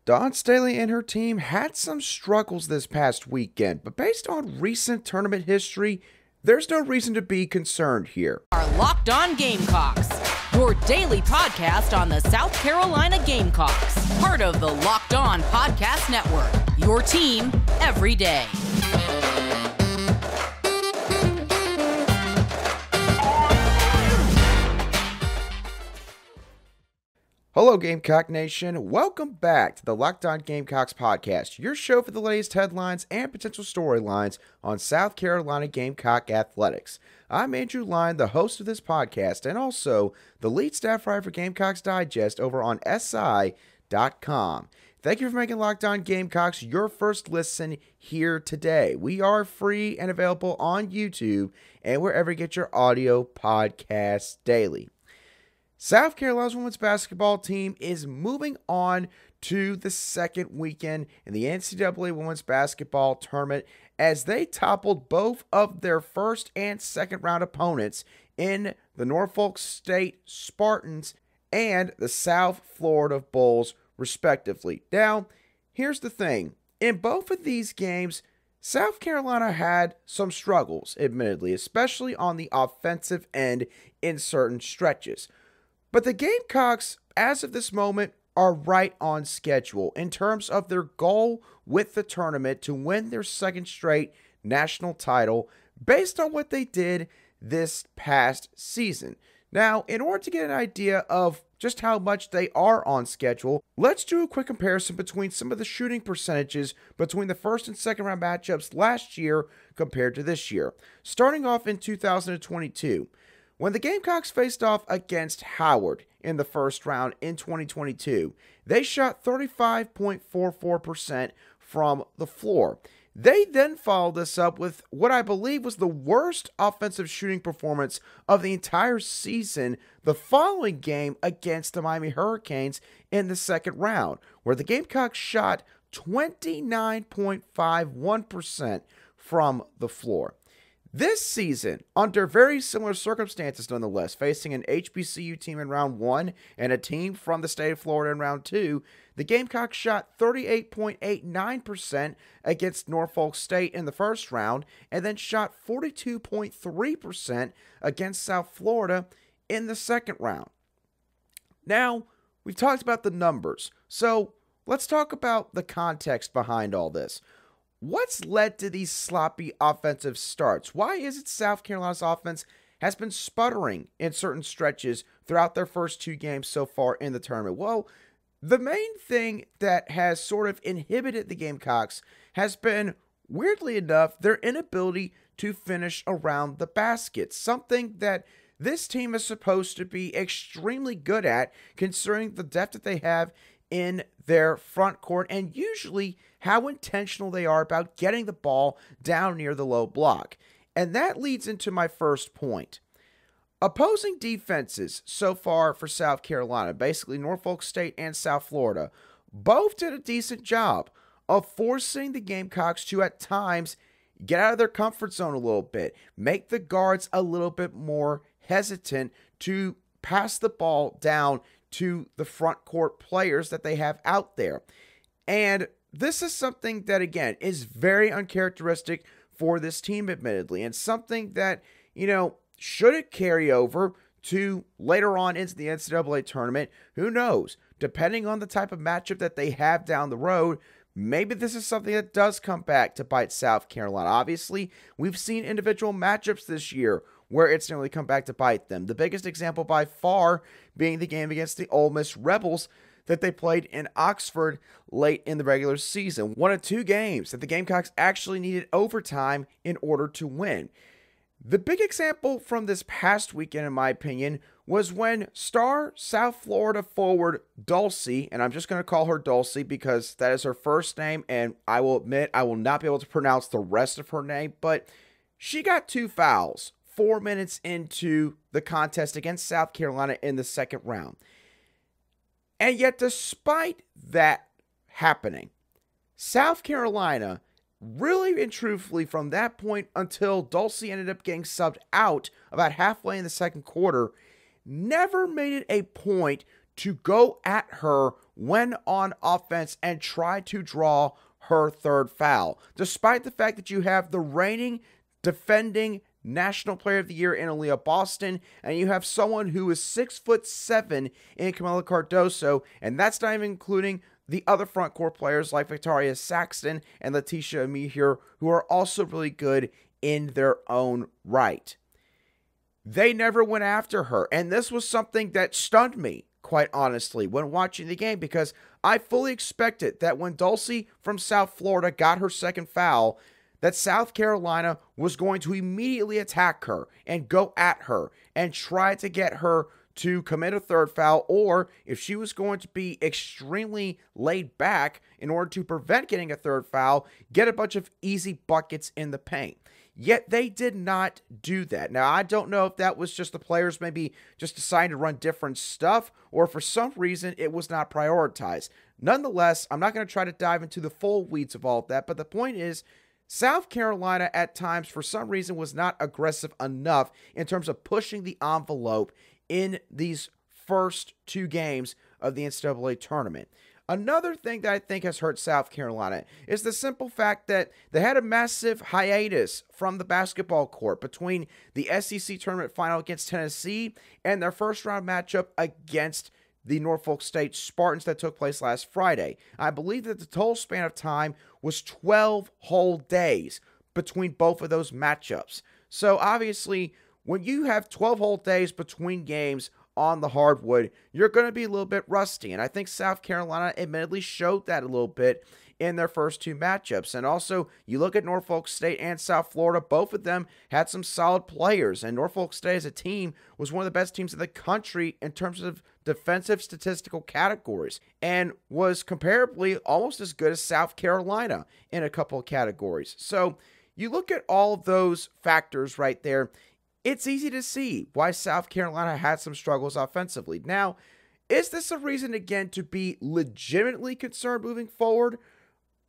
Dawn Staley and her team had some struggles this past weekend, but based on recent tournament history, there's no reason to be concerned here. Our Locked On Gamecocks, your daily podcast on the South Carolina Gamecocks, part of the Locked On Podcast Network, your team every day. Hello, Gamecock Nation. Welcome back to the Locked On Gamecocks podcast, your show for the latest headlines and potential storylines on South Carolina Gamecock athletics. I'm Andrew Line, the host of this podcast, and also the lead staff writer for Gamecocks Digest over on SI.com. Thank you for making Locked On Gamecocks your first listen here today. We are free and available on YouTube and wherever you get your audio podcasts daily. South Carolina's women's basketball team is moving on to the second weekend in the NCAA Women's Basketball Tournament as they toppled both of their first and second round opponents in the Norfolk State Spartans and the South Florida Bulls, respectively. Now, here's the thing. In both of these games, South Carolina had some struggles, admittedly, especially on the offensive end in certain stretches. But the Gamecocks, as of this moment, are right on schedule in terms of their goal with the tournament to win their second straight national title based on what they did this past season. Now, in order to get an idea of just how much they are on schedule, let's do a quick comparison between some of the shooting percentages between the first and second round matchups last year compared to this year. Starting off in 2022. When the Gamecocks faced off against Howard in the first round in 2022, they shot 35.44% from the floor. They then followed this up with what I believe was the worst offensive shooting performance of the entire season the following game against the Miami Hurricanes in the second round, where the Gamecocks shot 29.51% from the floor. This season, under very similar circumstances nonetheless, facing an HBCU team in round 1 and a team from the state of Florida in round 2, the Gamecocks shot 38.89% against Norfolk State in the first round and then shot 42.3% against South Florida in the second round. Now, we've talked about the numbers, so let's talk about the context behind all this. What's led to these sloppy offensive starts? Why is it South Carolina's offense has been sputtering in certain stretches throughout their first two games so far in the tournament? Well, the main thing that has sort of inhibited the Gamecocks has been, weirdly enough, their inability to finish around the basket, something that this team is supposed to be extremely good at considering the depth that they have in their front court and usually how intentional they are about getting the ball down near the low block. And that leads into my first point. Opposing defenses so far for South Carolina, basically Norfolk State and South Florida, both did a decent job of forcing the Gamecocks to at times get out of their comfort zone a little bit, make the guards a little bit more hesitant to pass the ball down to the front court players that they have out there. And this is something that, again, is very uncharacteristic for this team, admittedly, and something that, should it carry over to later on into the NCAA tournament, who knows? Depending on the type of matchup that they have down the road, maybe this is something that does come back to bite South Carolina. Obviously, we've seen individual matchups this year where it's nearly come back to bite them. The biggest example by far being the game against the Ole Miss Rebels that they played in Oxford late in the regular season. One of two games that the Gamecocks actually needed overtime in order to win. The big example from this past weekend, in my opinion, was when star South Florida forward Dulcie, and I'm just going to call her Dulcie because that is her first name, and I will admit I will not be able to pronounce the rest of her name, but she got 2 fouls 4 minutes into the contest against South Carolina in the second round. And yet, despite that happening, South Carolina, really and truthfully, from that point until Dulcie ended up getting subbed out about halfway in the second quarter, never made it a point to go at her went on offense and tried to draw her third foul, despite the fact that you have the reigning, defending National Player of the Year in Aaliyah Boston, and you have someone who is 6'7" in Kamarion Cardoso, and that's not even including the other front court players like Victoria Saxton and Letitia Amihir, who are also really good in their own right. They never went after her, and this was something that stunned me, quite honestly, when watching the game, because I fully expected that when Dulcie from South Florida got her second foul, that South Carolina was going to immediately attack her and go at her and try to get her to commit a third foul, or if she was going to be extremely laid back in order to prevent getting a third foul, get a bunch of easy buckets in the paint. Yet they did not do that. Now, I don't know if that was just the players maybe just deciding to run different stuff, or for some reason it was not prioritized. Nonetheless, I'm not going to try to dive into the full weeds of all of that, but the point is, South Carolina at times, for some reason, was not aggressive enough in terms of pushing the envelope in these first two games of the NCAA tournament. Another thing that I think has hurt South Carolina is the simple fact that they had a massive hiatus from the basketball court between the SEC tournament final against Tennessee and their first round matchup against the Norfolk State Spartans that took place last Friday. I believe that the total span of time was 12 whole days between both of those matchups. So obviously, when you have 12 whole days between games on the hardwood, you're going to be a little bit rusty. And I think South Carolina admittedly showed that a little bit in their first two matchups. And also, you look at Norfolk State and South Florida, both of them had some solid players. And Norfolk State as a team was one of the best teams in the country in terms of defensive statistical categories, and was comparably almost as good as South Carolina in a couple of categories. So you look at all of those factors right there, it's easy to see why South Carolina had some struggles offensively. Now, is this a reason, again, to be legitimately concerned moving forward?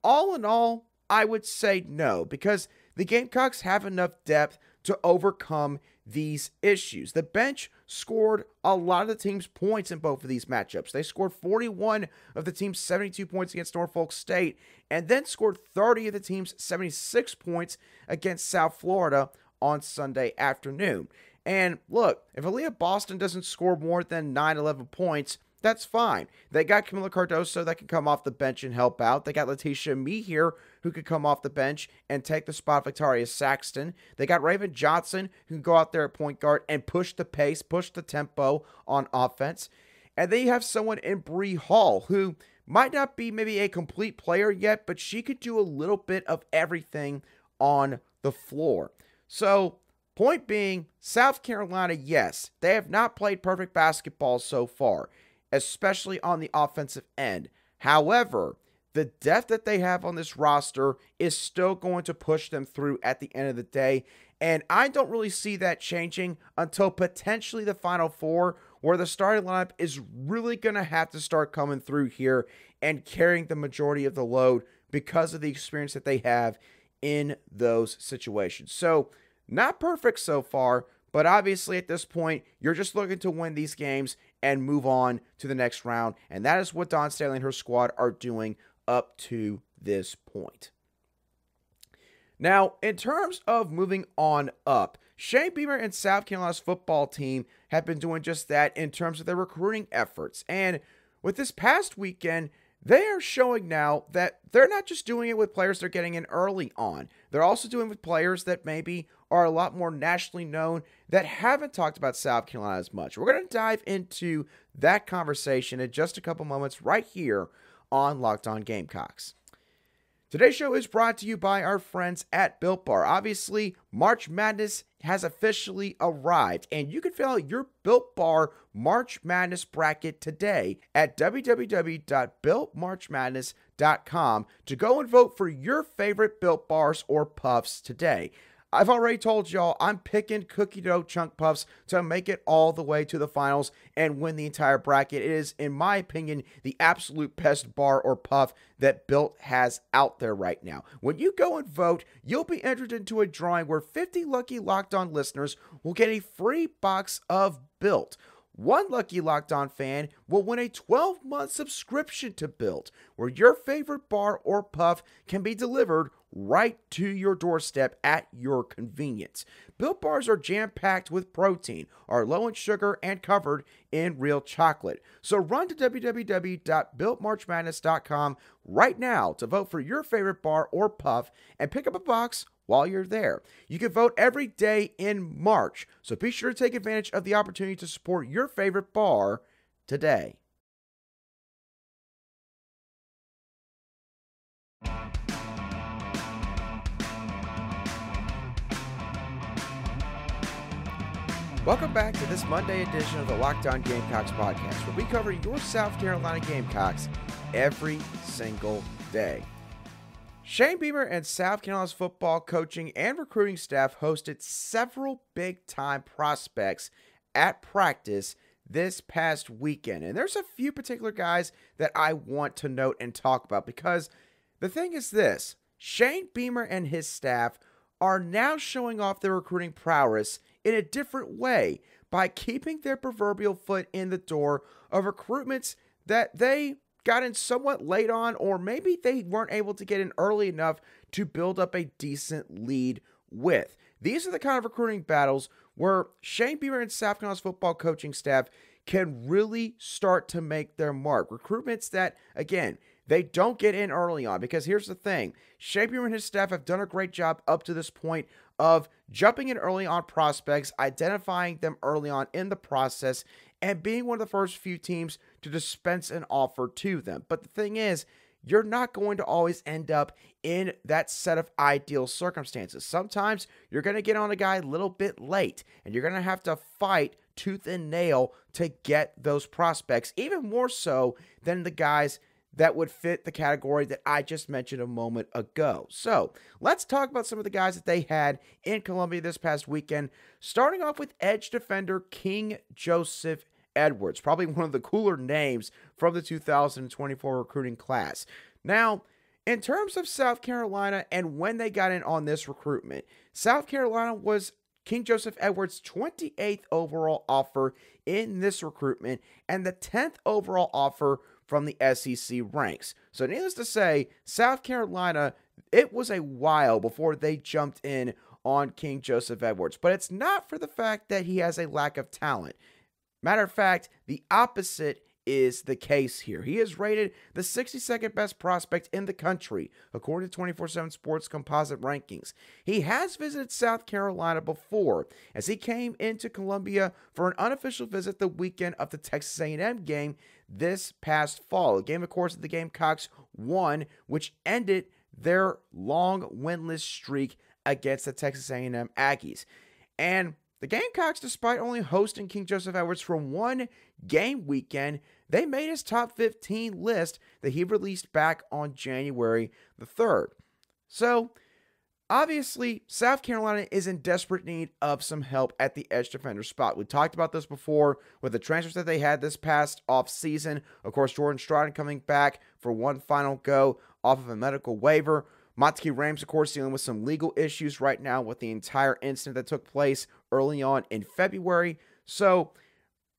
All in all, I would say no, because the Gamecocks have enough depth to overcome these issues. The bench scored a lot of the team's points in both of these matchups. They scored 41 of the team's 72 points against Norfolk State, and then scored 30 of the team's 76 points against South Florida on Sunday afternoon. And look, if Aaliyah Boston doesn't score more than 9-11 points, that's fine. They got Kamarion Cardoso that can come off the bench and help out. They got Letitia Amihir who could come off the bench and take the spot of Victoria Saxton. They got Raven Johnson who can go out there at point guard and push the pace, push the tempo on offense. And then you have someone in Bree Hall who might not be maybe a complete player yet, but she could do a little bit of everything on the floor. So, point being, South Carolina, yes, they have not played perfect basketball so far, especially on the offensive end. However, the depth that they have on this roster is still going to push them through at the end of the day, and I don't really see that changing until potentially the Final Four, where the starting lineup is really going to have to start coming through here and carrying the majority of the load because of the experience that they have in those situations. So, not perfect so far, but obviously at this point, you're just looking to win these games and move on to the next round, and that is what Dawn Staley and her squad are doing up to this point. Now, in terms of moving on up, Shane Beamer and South Carolina's football team have been doing just that in terms of their recruiting efforts, and with this past weekend, they are showing now that they're not just doing it with players they're getting in early on. They're also doing it with players that maybe are a lot more nationally known that haven't talked about South Carolina as much. We're going to dive into that conversation in just a couple moments right here on Locked On Gamecocks. Today's show is brought to you by our friends at Built Bar. Obviously, March Madness has officially arrived, and you can fill out your Built Bar March Madness bracket today at www.builtmarchmadness.com to go and vote for your favorite Built Bars or Puffs today. I've already told y'all I'm picking cookie dough chunk puffs to make it all the way to the finals and win the entire bracket. It is, in my opinion, the absolute best bar or puff that Built has out there right now. When you go and vote, you'll be entered into a drawing where 50 lucky Locked On listeners will get a free box of Built. One lucky Locked On fan will win a 12-month subscription to Built, where your favorite bar or puff can be delivered right to your doorstep at your convenience. Built bars are jam-packed with protein, are low in sugar, and covered in real chocolate. So run to www.builtmarchmadness.com right now to vote for your favorite bar or puff and pick up a box while you're there. You can vote every day in March, so be sure to take advantage of the opportunity to support your favorite bar today. Welcome back to this Monday edition of the Locked On Gamecocks podcast, where we cover your South Carolina Gamecocks every single day. Shane Beamer and South Carolina's football coaching and recruiting staff hosted several big-time prospects at practice this past weekend. And there's a few particular guys that I want to note and talk about, because the thing is this: Shane Beamer and his staff are now showing off their recruiting prowess in a different way by keeping their proverbial foot in the door of recruitments that they got in somewhat late on, or maybe they weren't able to get in early enough to build up a decent lead with. These are the kind of recruiting battles where Shane Beamer and South Carolina's football coaching staff can really start to make their mark. Recruitments that, again, they don't get in early on, because here's the thing: Shane Beamer and his staff have done a great job up to this point of jumping in early on prospects, identifying them early on in the process, and being one of the first few teams to dispense an offer to them. But the thing is, you're not going to always end up in that set of ideal circumstances. Sometimes you're going to get on a guy a little bit late, and you're going to have to fight tooth and nail to get those prospects, even more so than the guys that would fit the category that I just mentioned a moment ago. So let's talk about some of the guys that they had in Columbia this past weekend, starting off with edge defender KingJoseph Edwards, probably one of the cooler names from the 2024 recruiting class. Now, in terms of South Carolina and when they got in on this recruitment, South Carolina was KingJoseph Edwards' 28th overall offer in this recruitment and the 10th overall offer from the SEC ranks. So needless to say, South Carolina, it was a while before they jumped in on KingJoseph Edwards. But it's not for the fact that he has a lack of talent. Matter of fact, the opposite is the case here. He is rated the 62nd best prospect in the country, according to 24/7 Sports composite rankings. He has visited South Carolina before, as he came into Columbia for an unofficial visit the weekend of the Texas A&M game this past fall. A game, of course, that the Gamecocks won, which ended their long winless streak against the Texas A&M Aggies. And the Gamecocks, despite only hosting KingJoseph Edwards for one game weekend, they made his top 15 list that he released back on January the 3rd. So, obviously, South Carolina is in desperate need of some help at the edge defender spot. We talked about this before with the transfers that they had this past offseason. Of course, Jordan Stratton coming back for one final go off of a medical waiver. Montague Rames, of course, dealing with some legal issues right now with the entire incident that took place early on in February. So,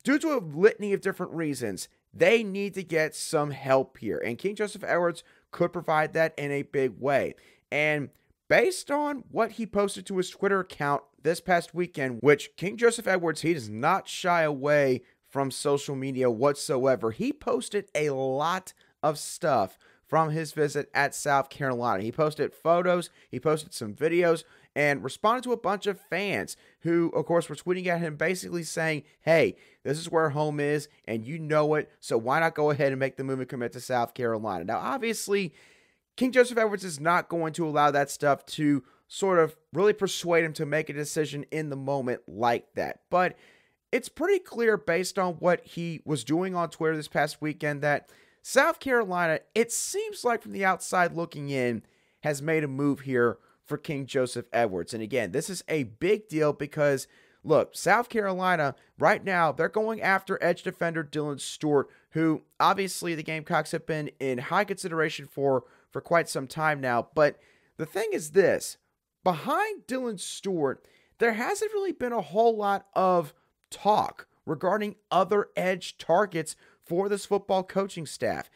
due to a litany of different reasons, they need to get some help here. And KingJoseph Edwards could provide that in a big way. And based on what he posted to his Twitter account this past weekend, which KingJoseph Edwards, he does not shy away from social media whatsoever. He posted a lot of stuff from his visit at South Carolina. He posted photos, he posted some videos, and responded to a bunch of fans who, of course, were tweeting at him basically saying, hey, this is where home is, and you know it, so why not go ahead and make the move and commit to South Carolina? Now, obviously, KingJoseph Edwards is not going to allow that stuff to sort of really persuade him to make a decision in the moment like that. But it's pretty clear based on what he was doing on Twitter this past weekend that South Carolina, it seems like from the outside looking in, has made a move here for KingJoseph Edwards. And again, this is a big deal because, look, South Carolina, right now, they're going after edge defender Dylan Stewart, who obviously the Gamecocks have been in high consideration for quite some time now. But the thing is this, behind Dylan Stewart, there hasn't really been a whole lot of talk regarding other edge targets for this football coaching staff.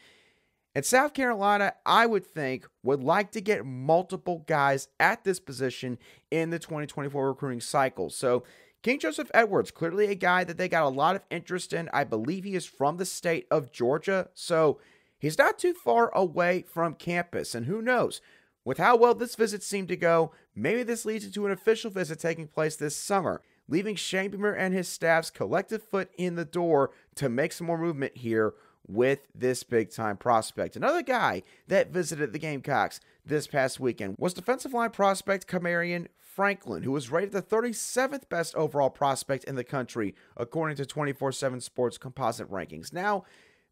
And South Carolina, I would think, would like to get multiple guys at this position in the 2024 recruiting cycle. So KingJoseph Edwards, clearly a guy that they got a lot of interest in. I believe he is from the state of Georgia, so he's not too far away from campus. And who knows, with how well this visit seemed to go, maybe this leads into an official visit taking place this summer, leaving Shane Beamer and his staff's collective foot in the door to make some more movement here with this big-time prospect. Another guy that visited the Gamecocks this past weekend was defensive line prospect Kamarion Franklin, who was rated the 37th best overall prospect in the country, according to 24/7 Sports composite rankings. Now,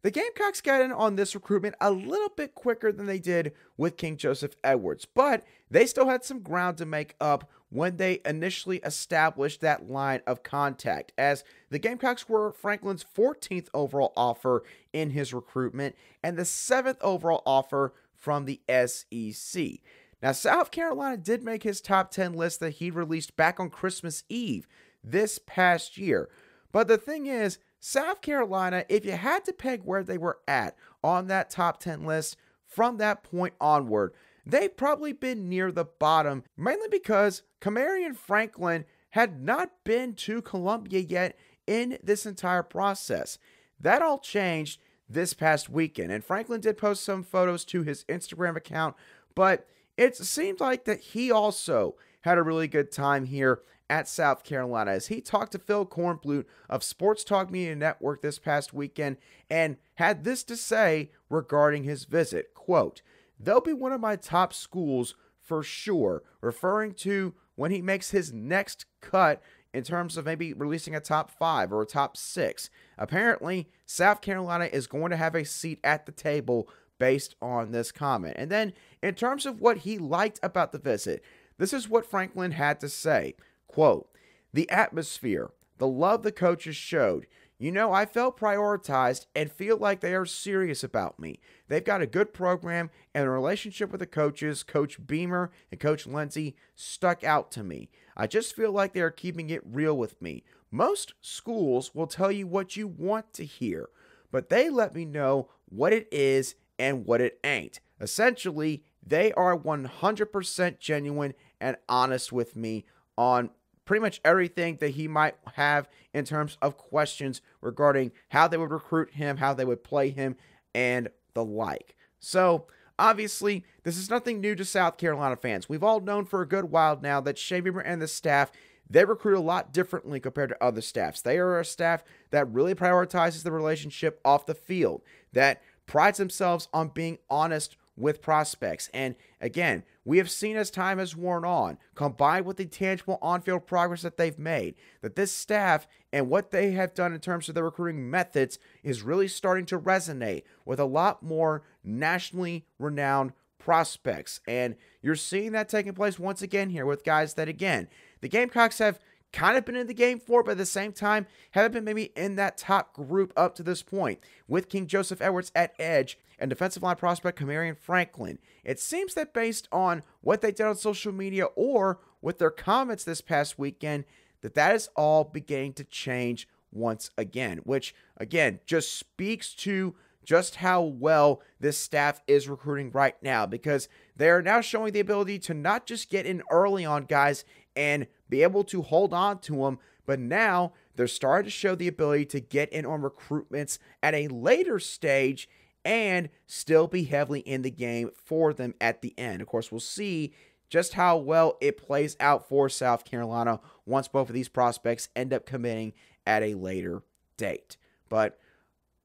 the Gamecocks got in on this recruitment a little bit quicker than they did with KingJoseph Edwards, but they still had some ground to make up when they initially established that line of contact, as the Gamecocks were Franklin's 14th overall offer in his recruitment and the 7th overall offer from the SEC. Now, South Carolina did make his top 10 list that he released back on Christmas Eve this past year. But the thing is, South Carolina, if you had to peg where they were at on that top 10 list from that point onward, they've probably been near the bottom, mainly because Kamarion Franklin had not been to Columbia yet in this entire process. That all changed this past weekend, and Franklin did post some photos to his Instagram account, but it seems like that he also had a really good time here at South Carolina, as he talked to Phil Kornblut of Sports Talk Media Network this past weekend and had this to say regarding his visit. Quote, "They'll be one of my top schools for sure," referring to when he makes his next cut in terms of maybe releasing a top 5 or a top 6. Apparently, South Carolina is going to have a seat at the table based on this comment. And then in terms of what he liked about the visit, this is what Franklin had to say. Quote, "The atmosphere, the love the coaches showed. You know, I felt prioritized and feel like they are serious about me. They've got a good program, and the relationship with the coaches, Coach Beamer and Coach Lindsey, stuck out to me. I just feel like they are keeping it real with me. Most schools will tell you what you want to hear, but they let me know what it is and what it ain't. Essentially, they are 100% genuine and honest with me on pretty much everything that he might have in terms of questions regarding how they would recruit him, how they would play him, and the like." So, obviously, this is nothing new to South Carolina fans. We've all known for a good while now that Shane Beamer and the staff, they recruit a lot differently compared to other staffs. They are a staff that really prioritizes the relationship off the field, that prides themselves on being honest with prospects. And again, we have seen as time has worn on, combined with the tangible on-field progress that they've made, that this staff and what they have done in terms of their recruiting methods is really starting to resonate with a lot more nationally renowned prospects. And you're seeing that taking place once again here with guys that, again, the Gamecocks have kind of been in the game for, but at the same time, haven't been maybe in that top group up to this point, with KingJoseph Edwards at edge and defensive line prospect Kamarion Franklin. It seems that based on what they did on social media or with their comments this past weekend, that is all beginning to change once again, which, again, just speaks to just how well this staff is recruiting right now, because they are now showing the ability to not just get in early on guys and be able to hold on to them, but now they're starting to show the ability to get in on recruitments at a later stage and still be heavily in the game for them at the end. Of course, we'll see just how well it plays out for South Carolina once both of these prospects end up committing at a later date. But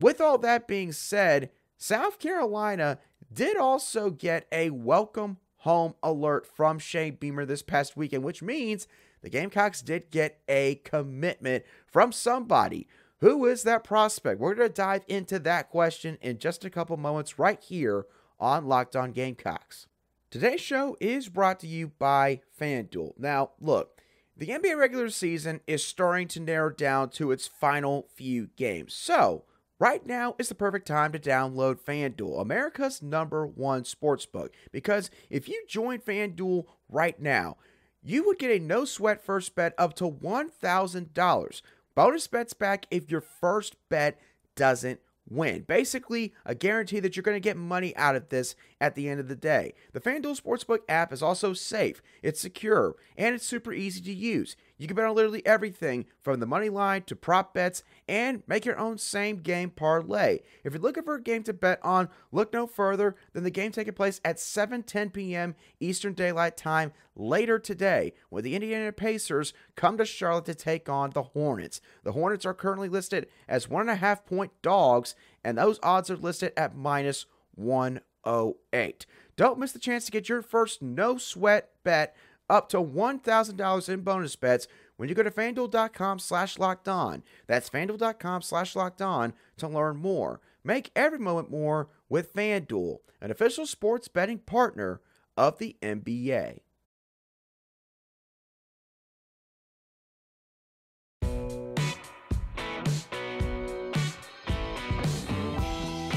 with all that being said, South Carolina did also get a welcome home alert from Shane Beamer this past weekend, which means the Gamecocks did get a commitment from somebody. Who is that prospect? We're going to dive into that question in just a couple moments right here on Locked On Gamecocks. Today's show is brought to you by FanDuel. Now, look, the NBA regular season is starting to narrow down to its final few games. So, right now is the perfect time to download FanDuel, America's #1 sportsbook. Because if you join FanDuel right now, you would get a no-sweat first bet up to $1,000, bonus bets back if your first bet doesn't win. Basically, a guarantee that you're going to get money out of this at the end of the day. The FanDuel Sportsbook app is also safe, it's secure, and it's super easy to use. You can bet on literally everything from the money line to prop bets and make your own same game parlay. If you're looking for a game to bet on, look no further than the game taking place at 7:10 p.m. Eastern Daylight Time later today, when the Indiana Pacers come to Charlotte to take on the Hornets. The Hornets are currently listed as 1.5-point dogs, and those odds are listed at minus 108. Don't miss the chance to get your first no-sweat bet up to $1,000 in bonus bets when you go to FanDuel.com/LockedOn. That's FanDuel.com/LockedOn to learn more. Make every moment more with FanDuel, an official sports betting partner of the NBA.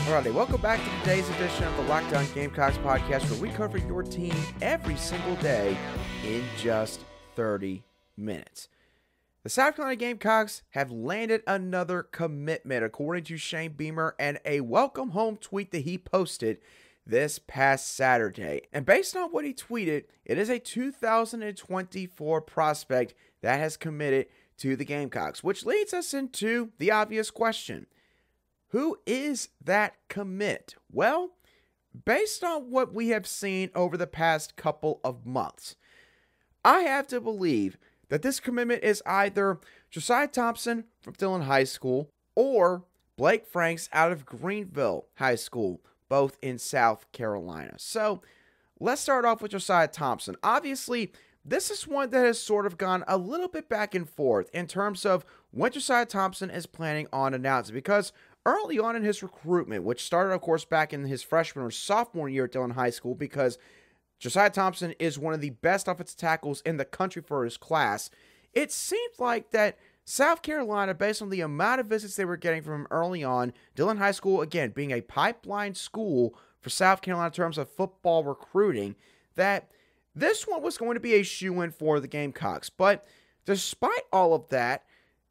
Alrighty, welcome back to today's edition of the Locked On Gamecocks podcast, where we cover your team every single day in just 30 minutes. The South Carolina Gamecocks have landed another commitment, according to Shane Beamer, and a welcome home tweet that he posted this past Saturday. And based on what he tweeted, it is a 2024 prospect that has committed to the Gamecocks, which leads us into the obvious question. Who is that commit? Well, based on what we have seen over the past couple of months, I have to believe that this commitment is either Josiah Thompson from Dillon High School or Blake Franks out of Greenville High School, both in South Carolina. So let's start off with Josiah Thompson. Obviously, this is one that has sort of gone a little bit back and forth in terms of when Josiah Thompson is planning on announcing, because early on in his recruitment, which started, of course, back in his freshman or sophomore year at Dillon High School, because Josiah Thompson is one of the best offensive tackles in the country for his class, it seemed like that South Carolina, based on the amount of visits they were getting from him early on, Dillon High School, again, being a pipeline school for South Carolina in terms of football recruiting, that this one was going to be a shoo-in for the Gamecocks. But despite all of that,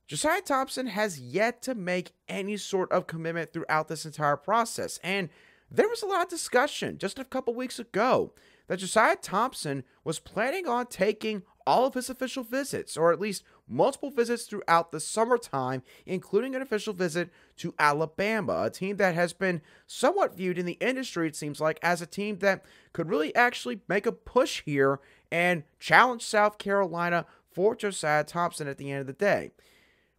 Josiah Thompson has yet to make any sort of commitment throughout this entire process. And there was a lot of discussion just a couple weeks ago that Josiah Thompson was planning on taking all of his official visits, or at least multiple visits throughout the summertime, including an official visit to Alabama, a team that has been somewhat viewed in the industry, it seems like, as a team that could really actually make a push here and challenge South Carolina for Josiah Thompson at the end of the day.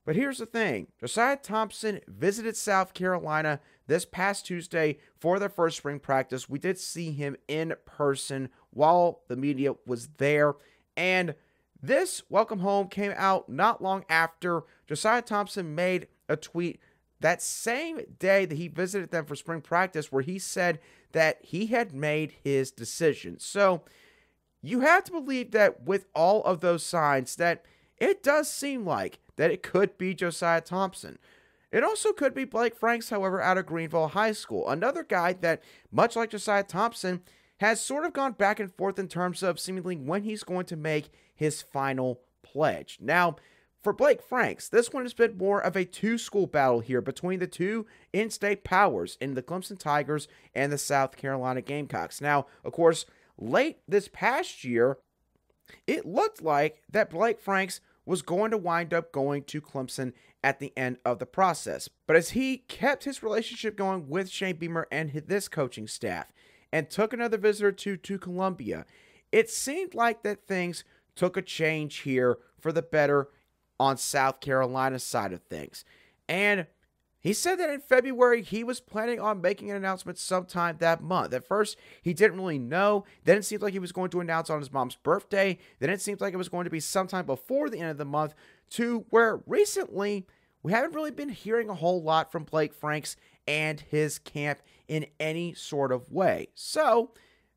But here's the thing. Josiah Thompson visited South Carolina this past Tuesday for their first spring practice. We did see him in person while the media was there. And this welcome home came out not long after Josiah Thompson made a tweet that same day that he visited them for spring practice, where he said that he had made his decision. So you have to believe that with all of those signs, that it does seem like that it could be Josiah Thompson. It also could be Blake Franks, however, out of Greenville High School. Another guy that, much like Josiah Thompson, has sort of gone back and forth in terms of seemingly when he's going to make his final pledge. Now, for Blake Franks, this one has been more of a two-school battle here between the two in-state powers in the Clemson Tigers and the South Carolina Gamecocks. Now, of course, late this past year, it looked like that Blake Franks was going to wind up going to Clemson at the end of the process. But as he kept his relationship going with Shane Beamer and this coaching staff and took another visitor to Columbia, it seemed like that things took a change here for the better on South Carolina's side of things. And he said that in February, he was planning on making an announcement sometime that month. At first, he didn't really know. Then it seemed like he was going to announce on his mom's birthday. Then it seemed like it was going to be sometime before the end of the month, to where recently we haven't really been hearing a whole lot from Blake Franks and his camp in any sort of way. So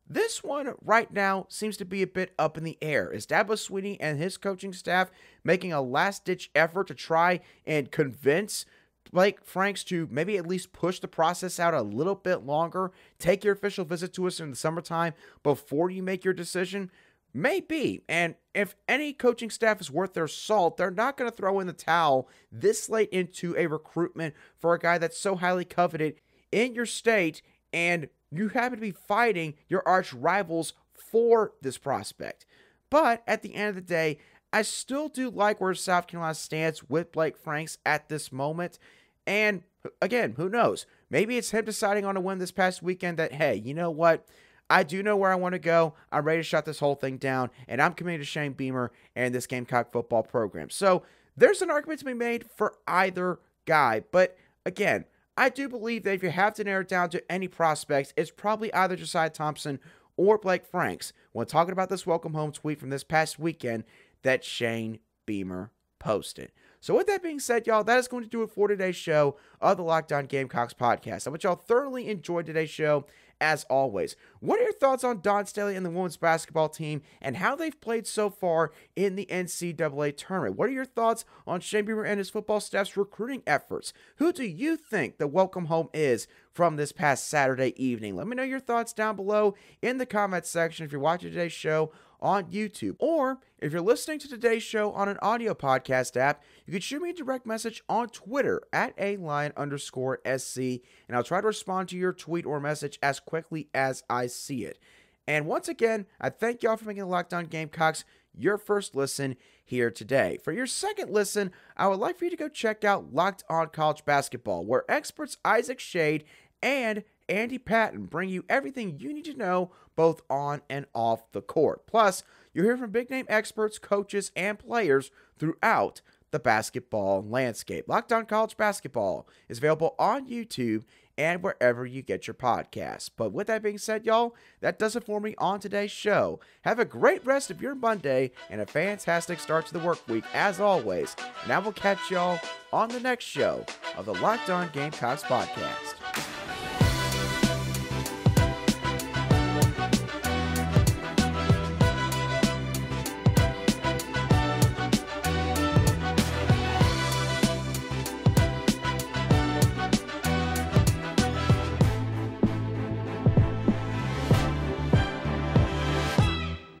this one right now seems to be a bit up in the air. Is Dabo Swinney and his coaching staff making a last-ditch effort to try and convince Blake Franks to maybe at least push the process out a little bit longer, take your official visit to us in the summertime before you make your decision? Maybe. And if any coaching staff is worth their salt, they're not going to throw in the towel this late into a recruitment for a guy that's so highly coveted in your state, and you happen to be fighting your arch rivals for this prospect. But at the end of the day, I still do like where South Carolina stands with Blake Franks at this moment. And again, who knows? Maybe it's him deciding on a win this past weekend that, hey, you know what? I do know where I want to go. I'm ready to shut this whole thing down, and I'm committed to Shane Beamer and this Gamecock football program. So there's an argument to be made for either guy. But again, I do believe that if you have to narrow it down to any prospects, it's probably either Josiah Thompson or Blake Franks when talking about this welcome home tweet from this past weekend that Shane Beamer posted. So with that being said, y'all, that is going to do it for today's show of the Locked On Gamecocks podcast. I hope y'all thoroughly enjoyed today's show. As always, what are your thoughts on Dawn Staley and the women's basketball team and how they've played so far in the NCAA Tournament? What are your thoughts on Shane Beamer and his football staff's recruiting efforts? Who do you think the welcome home is from this past Saturday evening? Let me know your thoughts down below in the comments section if you're watching today's show on YouTube. Or if you're listening to today's show on an audio podcast app, you can shoot me a direct message on Twitter at @ALion_SC, and I'll try to respond to your tweet or message as quickly as I see it. And once again, I thank y'all for making the Locked On Gamecocks your first listen here today. For your second listen, I would like for you to go check out Locked On College Basketball, where experts Isaac Shade and Andy Patton bring you everything you need to know both on and off the court. Plus, you'll hear from big-name experts, coaches, and players throughout the basketball landscape. Locked On College Basketball is available on YouTube and wherever you get your podcasts. But with that being said, y'all, that does it for me on today's show. Have a great rest of your Monday and a fantastic start to the work week, as always. And I will catch y'all on the next show of the Locked On Gamecocks podcast.